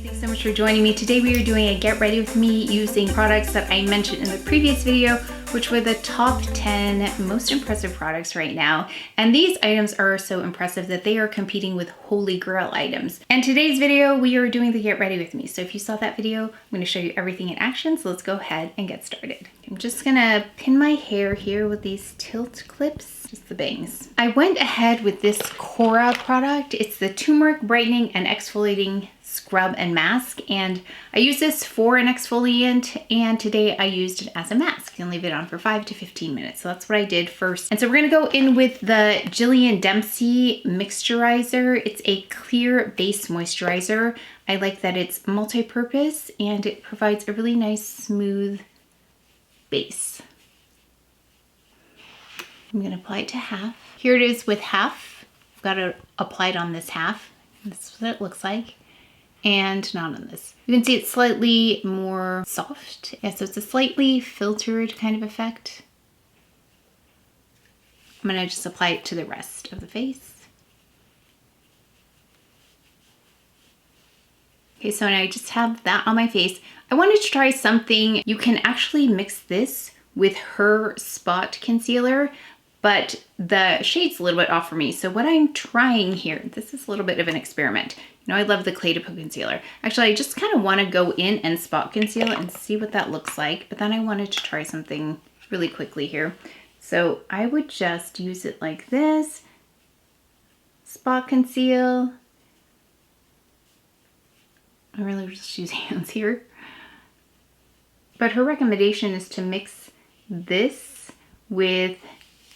Thanks so much for joining me. Today we are doing a get ready with me using products that I mentioned in the previous video, which were the top 10 most impressive products right now. And these items are so impressive that they are competing with holy grail items. And today's video, we are doing the get ready with me. So if you saw that video, I'm gonna show you everything in action. So let's go ahead and get started. I'm just gonna pin my hair here with these tilt clips, just the bangs. I went ahead with this Cora product. It's the Turmeric Brightening and Exfoliating Scrub and Mask, and I use this for an exfoliant, and today I used it as a mask. You can leave it on for 5 to 15 minutes. So that's what I did first. And so we're gonna go in with the Gillian Dempsey Mixturizer. It's a clear base moisturizer. I like that it's multi-purpose and it provides a really nice smooth base. I'm gonna apply it to half. Here it is with half. I've got to apply it on this half. This is what it looks like. And not on this. You can see it's slightly more soft. Yeah, so it's a slightly filtered kind of effect. I'm gonna just apply it to the rest of the face. Okay, so now I just have that on my face. I wanted to try something. You can actually mix this with her Spot Concealer, but the shade's a little bit off for me. So what I'm trying here, this is a little bit of an experiment. You know, I love the CdP Concealer. Actually, I just kind of want to go in and spot conceal and see what that looks like, but then I wanted to try something really quickly here. So I would just use it like this, spot conceal. I really just use hands here. But her recommendation is to mix this with,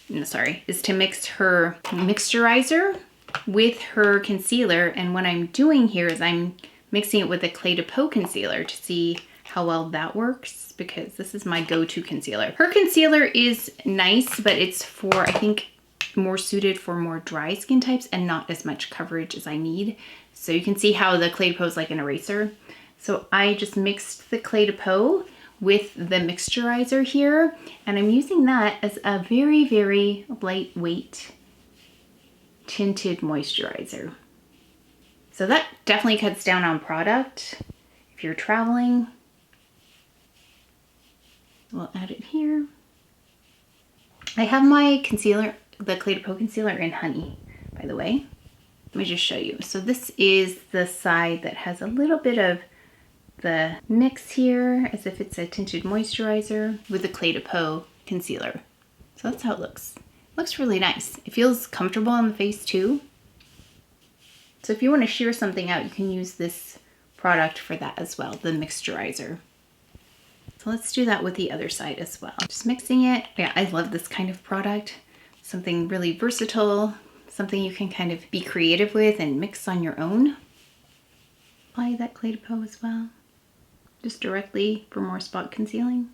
is to mix her Mixturizer with her concealer. And what I'm doing here is I'm mixing it with the CdP Concealer to see how well that works, because this is my go-to concealer. Her concealer is nice, but it's for, I think, more suited for more dry skin types and not as much coverage as I need. So you can see how the CdP is like an eraser. So I just mixed the CdP with the Mixturizer here, and I'm using that as a very, very lightweight tinted moisturizer. So that definitely cuts down on product if you're traveling. We'll add it here. I have my concealer, the CdP Concealer in Honey, by the way. Let me just show you. So this is the side that has a little bit of the mix here, as if it's a tinted moisturizer with the CdP Concealer. So that's how it looks. Looks really nice. It feels comfortable on the face too. So if you want to sheer something out, you can use this product for that as well, the Mixturizer. So let's do that with the other side as well. Just mixing it. Yeah, I love this kind of product. Something really versatile, something you can kind of be creative with and mix on your own. Apply that CdP as well, just directly for more spot concealing.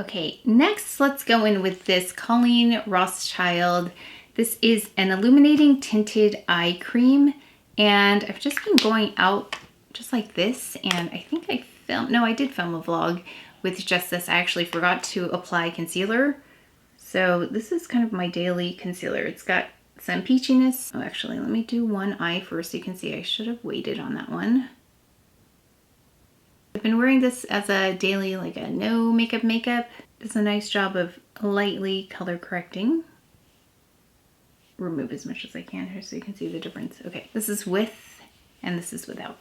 Okay, next let's go in with this Colleen Rothschild. This is an illuminating tinted eye cream, and I've just been going out just like this, and I think I did film a vlog with just this. I actually forgot to apply concealer. So this is kind of my daily concealer. It's got some peachiness. Oh, actually, let me do one eye first so you can see. I should have waited on that one. I've been wearing this as a daily, like a no makeup. Does a nice job of lightly color correcting. Remove as much as I can here so you can see the difference. Okay, this is with and this is without.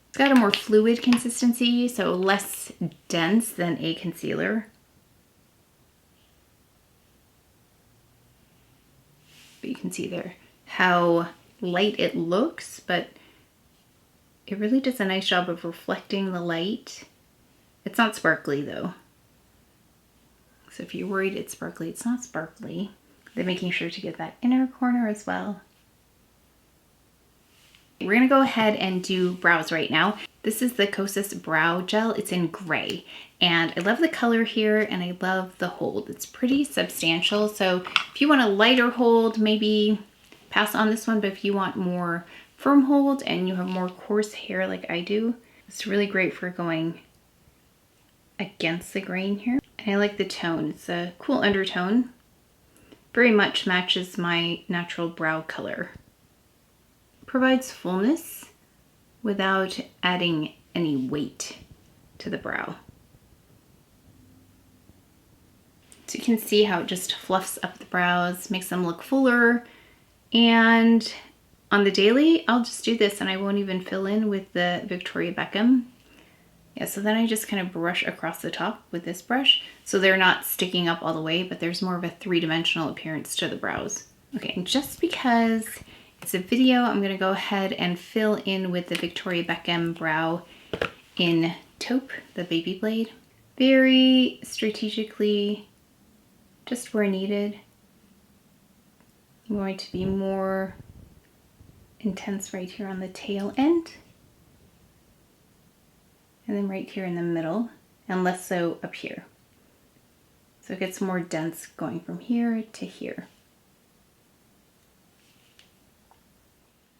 It's got a more fluid consistency, so less dense than a concealer. But you can see there how light it looks, but it really does a nice job of reflecting the light. It's not sparkly though. So if you're worried it's sparkly, it's not sparkly. Then making sure to get that inner corner as well. We're gonna go ahead and do brows right now. This is the Kosas Brow Gel. It's in gray. And I love the color here and I love the hold. It's pretty substantial. So if you want a lighter hold, maybe pass on this one. But if you want more firm hold and you have more coarse hair like I do, it's really great for going against the grain here. And I like the tone. It's a cool undertone. Very much matches my natural brow color. provides fullness without adding any weight to the brow. So you can see how it just fluffs up the brows, makes them look fuller. And on the daily, I'll just do this and I won't even fill in with the Victoria Beckham. Yeah, so then I just kind of brush across the top with this brush. So they're not sticking up all the way, but there's more of a three-dimensional appearance to the brows. Okay, and just because it's a video, I'm gonna go ahead and fill in with the Victoria Beckham brow in Taupe, the baby blade. Very strategically, just where needed. I'm going to be more intense right here on the tail end. And then right here in the middle, and less so up here. So it gets more dense going from here to here.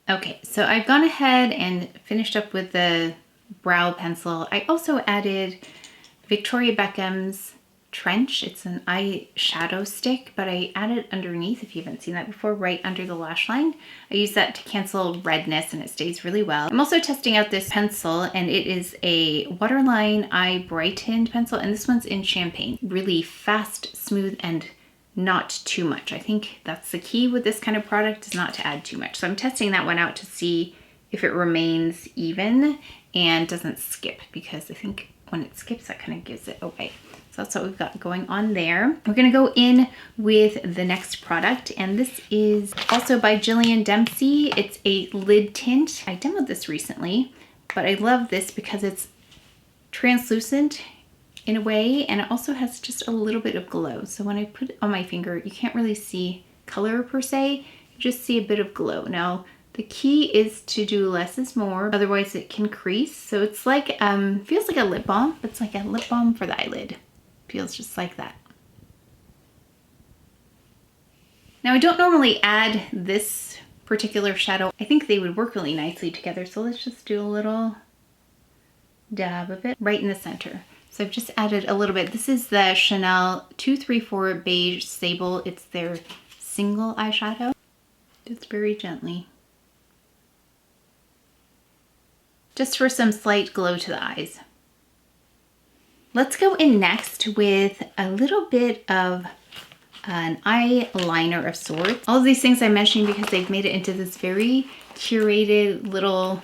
Okay, so I've gone ahead and finished up with the brow pencil. I also added Victoria Beckham's Trench. It's an eyeshadow stick, but I added underneath, if you haven't seen that before, right under the lash line. I use that to cancel redness and it stays really well. I'm also testing out this pencil and it is a Waterline Eye Brightened pencil, and this one's in Champagne. Really fast, smooth, and not too much. I think that's the key with this kind of product, is not to add too much. So I'm testing that one out to see if it remains even and doesn't skip, because I think when it skips, that kind of gives it away. So that's what we've got going on there. We're gonna go in with the next product, and this is also by Jillian Dempsey. It's a lid tint. I demoed this recently, but I love this because it's translucent in a way, and it also has just a little bit of glow. So when I put it on my finger, you can't really see color per se, you just see a bit of glow. Now, the key is to do less is more, otherwise it can crease. So it's like, feels like a lip balm, but it's like a lip balm for the eyelid. Feels just like that. Now I don't normally add this particular shadow. I think they would work really nicely together. So let's just do a little dab of it right in the center. So I've just added a little bit. This is the Chanel 234 Beige Sable. It's their single eyeshadow. Just very gently. Just for some slight glow to the eyes. Let's go in next with a little bit of an eyeliner of sorts. All of these things I'm mentioning because they've made it into this very curated little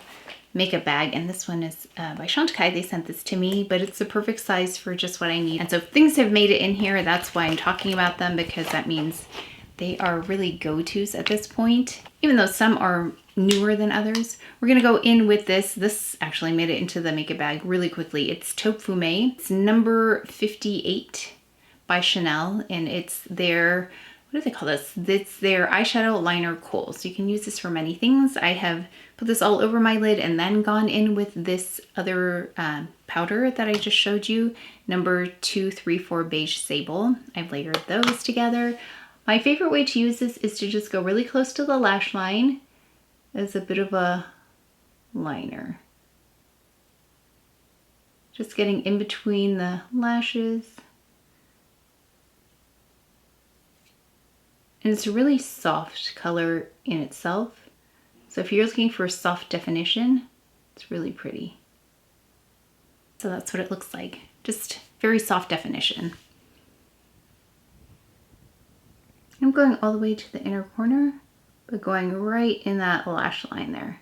makeup bag, and this one is by Chantecaille. They sent this to me, but it's the perfect size for just what I need. And so if things have made it in here, that's why I'm talking about them, because that means they are really go-tos at this point, even though some are newer than others. We're gonna go in with this. This actually made it into the makeup bag really quickly. It's Taupe Fume. It's number 58 by Chanel, and it's their, what do they call this? It's their eyeshadow liner kohl. So you can use this for many things. I have put this all over my lid and then gone in with this other powder that I just showed you, number 234 Beige Sable. I've layered those together. My favorite way to use this is to just go really close to the lash line as a bit of a liner. Just getting in between the lashes. And it's a really soft color in itself. So if you're looking for soft definition, it's really pretty. So that's what it looks like. Just very soft definition. I'm going all the way to the inner corner, but going right in that lash line there.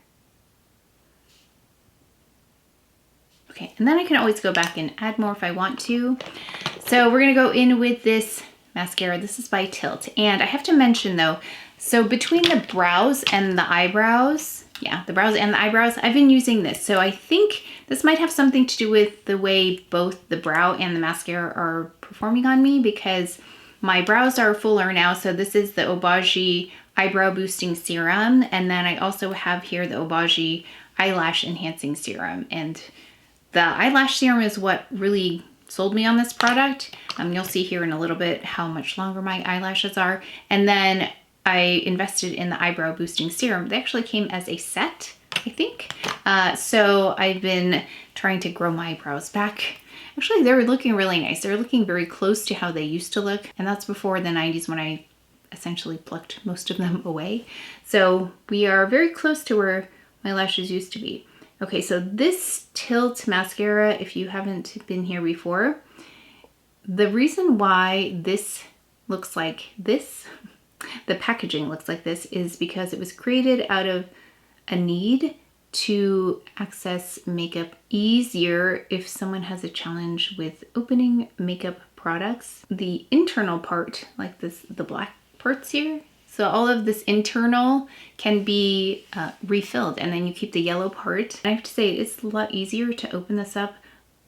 Okay, and then I can always go back and add more if I want to. So we're gonna go in with this mascara. This is by Tilt. And I have to mention though, so between the brows and the eyebrows, yeah, the brows and the eyebrows, I've been using this. So I think this might have something to do with the way both the brow and the mascara are performing on me, because my brows are fuller now. So this is the OBAGI Eyebrow Boosting Serum. And then I also have here the OBAGI Eyelash Enhancing Serum. And the eyelash serum is what really sold me on this product. You'll see here in a little bit how much longer my eyelashes are. And then I invested in the eyebrow boosting serum. They actually came as a set, I think. So I've been trying to grow my eyebrows back. Actually, they're looking really nice. They're looking very close to how they used to look. And that's before the 90s when I essentially plucked most of them away. So we are very close to where my lashes used to be. Okay, so this Tilt mascara, if you haven't been here before, the reason why this looks like this, the packaging looks like this, is because it was created out of a need to access makeup easier if someone has a challenge with opening makeup products. The internal part, like this, the black parts here, so all of this internal can be refilled, and then you keep the yellow part. I have to say it's a lot easier to open this up,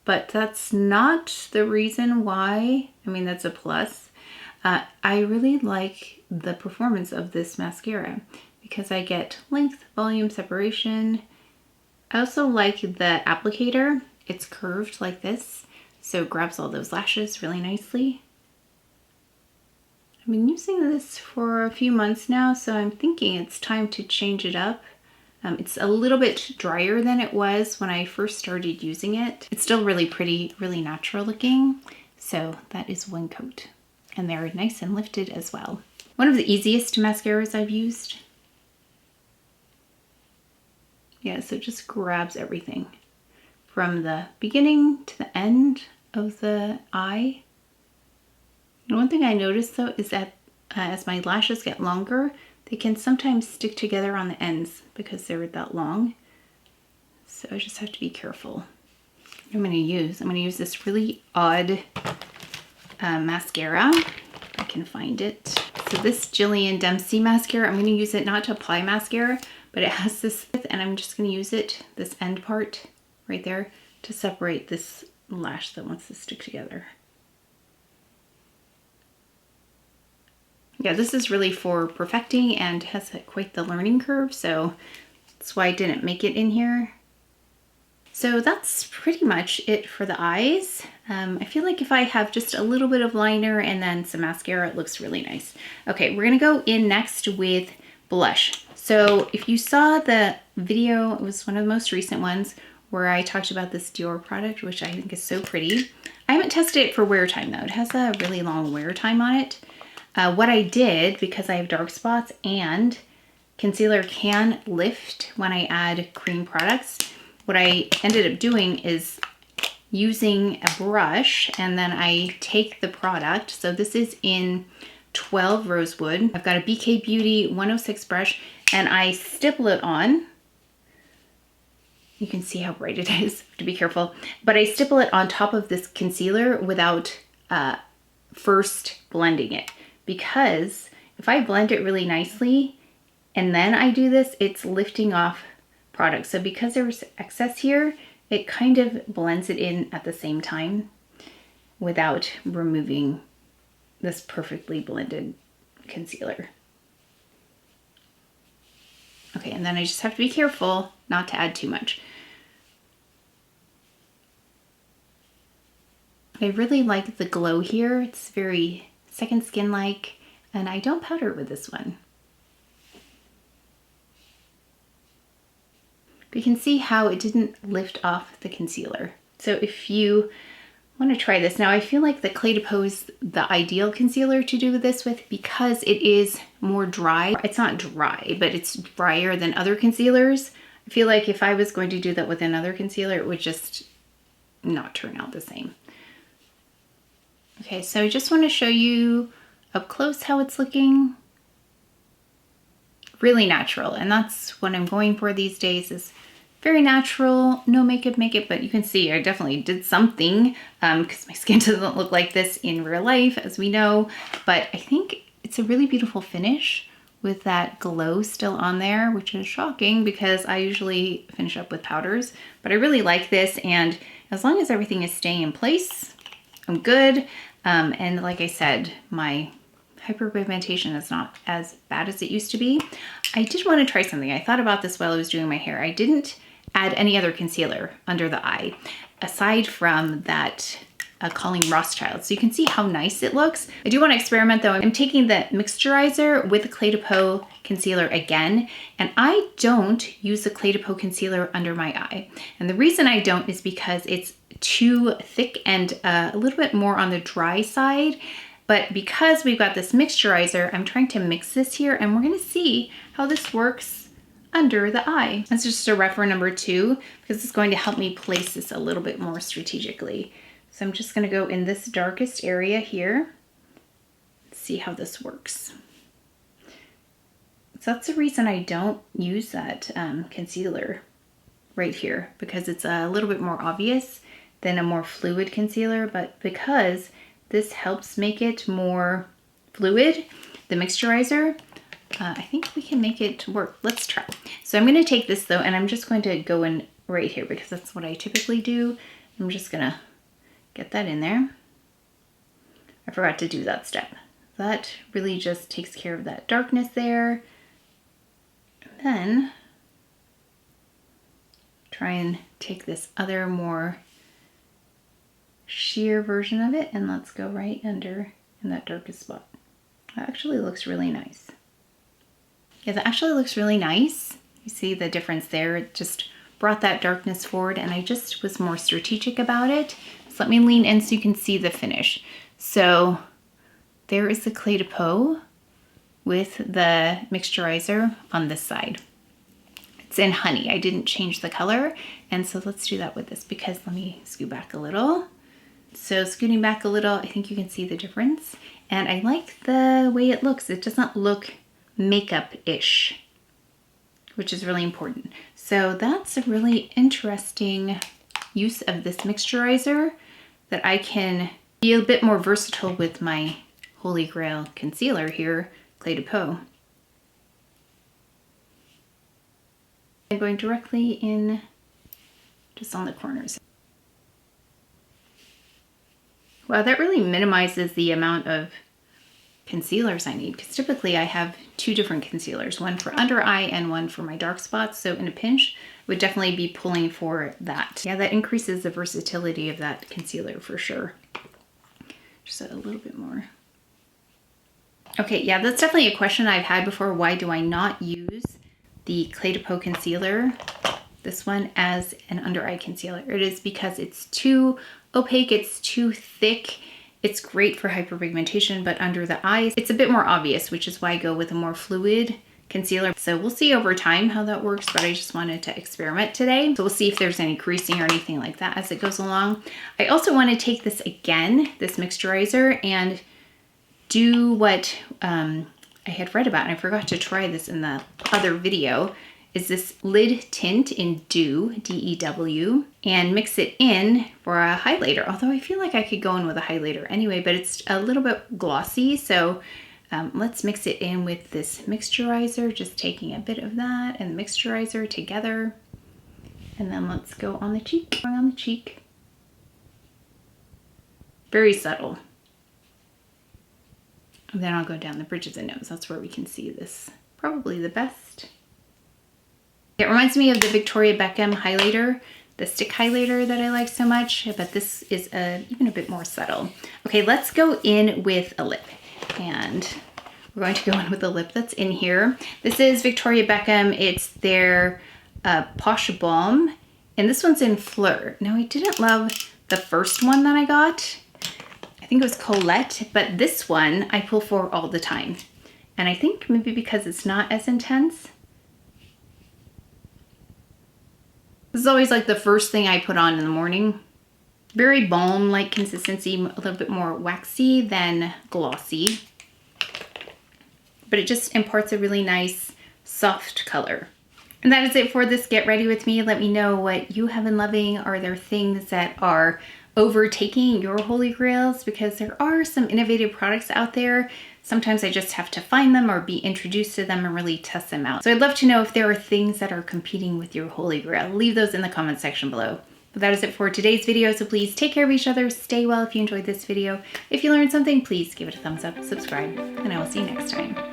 but that's not the reason why. I mean, that's a plus. I really like the performance of this mascara because I get length, volume, separation. I also like the applicator. It's curved like this, so it grabs all those lashes really nicely. I've been using this for a few months now, so I'm thinking it's time to change it up. It's a little bit drier than it was when I first started using it. It's still really pretty, really natural looking. So that is one coat. And they're nice and lifted as well. One of the easiest mascaras I've used. Yeah, so it just grabs everything from the beginning to the end of the eye. And one thing I noticed though is that as my lashes get longer, they can sometimes stick together on the ends because they're that long. So I just have to be careful. I'm gonna use this really odd mascara, if I can find it. So this Jillian Dempsey mascara, I'm gonna use it not to apply mascara, but it has this, and I'm just gonna use it, this end part right there, to separate this lash that wants to stick together. Yeah, this is really for perfecting and has quite the learning curve, so that's why I didn't make it in here. So that's pretty much it for the eyes. I feel like if I have just a little bit of liner and then some mascara, it looks really nice. Okay, we're gonna go in next with blush. So if you saw the video, it was one of the most recent ones where I talked about this Dior product, which I think is so pretty. I haven't tested it for wear time though. It has a really long wear time on it. What I did, because I have dark spots and concealer can lift when I add cream products, what I ended up doing is using a brush, and then I take the product. So this is in 12 Rosewood. I've got a BK Beauty 106 brush, and I stipple it on. You can see how bright it is, to be careful. But I stipple it on top of this concealer without first blending it. Because if I blend it really nicely and then I do this, it's lifting off product. So because there was excess here, it kind of blends it in at the same time without removing this perfectly blended concealer. Okay, and then I just have to be careful not to add too much. I really like the glow here. It's very second skin-like, and I don't powder with this one. But you can see how it didn't lift off the concealer. So if you want to try this, now I feel like the Clé de Peau is the ideal concealer to do this with because it is more dry. It's not dry, but it's drier than other concealers. I feel like if I was going to do that with another concealer, it would just not turn out the same. Okay, so I just want to show you up close how it's looking. Really natural, and that's what I'm going for these days, is very natural, no makeup, but you can see I definitely did something because my skin doesn't look like this in real life, as we know, but I think it's a really beautiful finish with that glow still on there, which is shocking because I usually finish up with powders, but I really like this, and as long as everything is staying in place, I'm good. And like I said, my hyperpigmentation is not as bad as it used to be. I did want to try something. I thought about this while I was doing my hair. I didn't add any other concealer under the eye aside from that Colleen Rothschild. So you can see how nice it looks. I do want to experiment though. I'm taking the Mixturizer with the Clé de Peau concealer again, and I don't use the Clé de Peau concealer under my eye. And the reason I don't is because it's too thick and a little bit more on the dry side. But because we've got this mixturizer, I'm trying to mix this here, and we're gonna see how this works under the eye. That's just a ref for number 2, because it's going to help me place this a little bit more strategically. So I'm just gonna go in this darkest area here, see how this works. So that's the reason I don't use that concealer right here, because it's a little bit more obvious than a more fluid concealer, but because this helps make it more fluid, the mixturizer, I think we can make it work. Let's try. So I'm gonna take this though, and I'm just going to go in right here because that's what I typically do. I'm just gonna get that in there. I forgot to do that step. That really just takes care of that darkness there. And then try and take this other more sheer version of it, and let's go right under in that darkest spot. That actually looks really nice. Yeah, that actually looks really nice. You see the difference there? It just brought that darkness forward, and I just was more strategic about it. So let me lean in so you can see the finish. So there is the Clé de Peau with the mixturizer on this side. It's in Honey. I didn't change the color, and so let's do that with this, because let me scoot back a little. So scooting back a little, I think you can see the difference. And I like the way it looks. It doesn't look makeup-ish, which is really important. So that's a really interesting use of this mixturizer, that I can be a bit more versatile with my Holy Grail concealer here, Clé de Peau. I'm going directly in just on the corners. Wow, that really minimizes the amount of concealers I need, because typically I have 2 different concealers, one for under eye and one for my dark spots. So in a pinch, I would definitely be pulling for that. Yeah, that increases the versatility of that concealer for sure. Just a little bit more. Okay, yeah, that's definitely a question I've had before. Why do I not use the Clé de Peau concealer, this one, as an under eye concealer? It is because it's too opaque, it's too thick. It's great for hyperpigmentation, but under the eyes, it's a bit more obvious, which is why I go with a more fluid concealer. So we'll see over time how that works, but I just wanted to experiment today. So we'll see if there's any creasing or anything like that as it goes along. I also want to take this again, this mixturizer, and do what I had read about, and I forgot to try this in the other video, is this lid tint in Dew, D-E-W, and mix it in for a highlighter. Although I feel like I could go in with a highlighter anyway, but it's a little bit glossy. So let's mix it in with this mixturizer, just taking a bit of that and the mixturizer together. And then let's go on the cheek, going on the cheek. Very subtle. And then I'll go down the bridge of the nose. That's where we can see this probably the best. It reminds me of the Victoria Beckham highlighter, the stick highlighter that I like so much, but this is even a bit more subtle. Okay, let's go in with a lip, and we're going to go in with the lip that's in here. This is Victoria Beckham. It's their Posh Balm, and this one's in Fleur. Now, I didn't love the first one that I got. I think it was Colette, but this one I pull for all the time. And I think maybe because it's not as intense. This is always like the first thing I put on in the morning. Very balm-like consistency, a little bit more waxy than glossy. But it just imparts a really nice, soft color. And that is it for this Get Ready With Me. Let me know what you have been loving. Are there things that are overtaking your holy grails? Because there are some innovative products out there. Sometimes I just have to find them or be introduced to them and really test them out. So I'd love to know if there are things that are competing with your holy grail. Leave those in the comment section below. But that is it for today's video, so please take care of each other, stay well if you enjoyed this video. If you learned something, please give it a thumbs up, subscribe, and I will see you next time.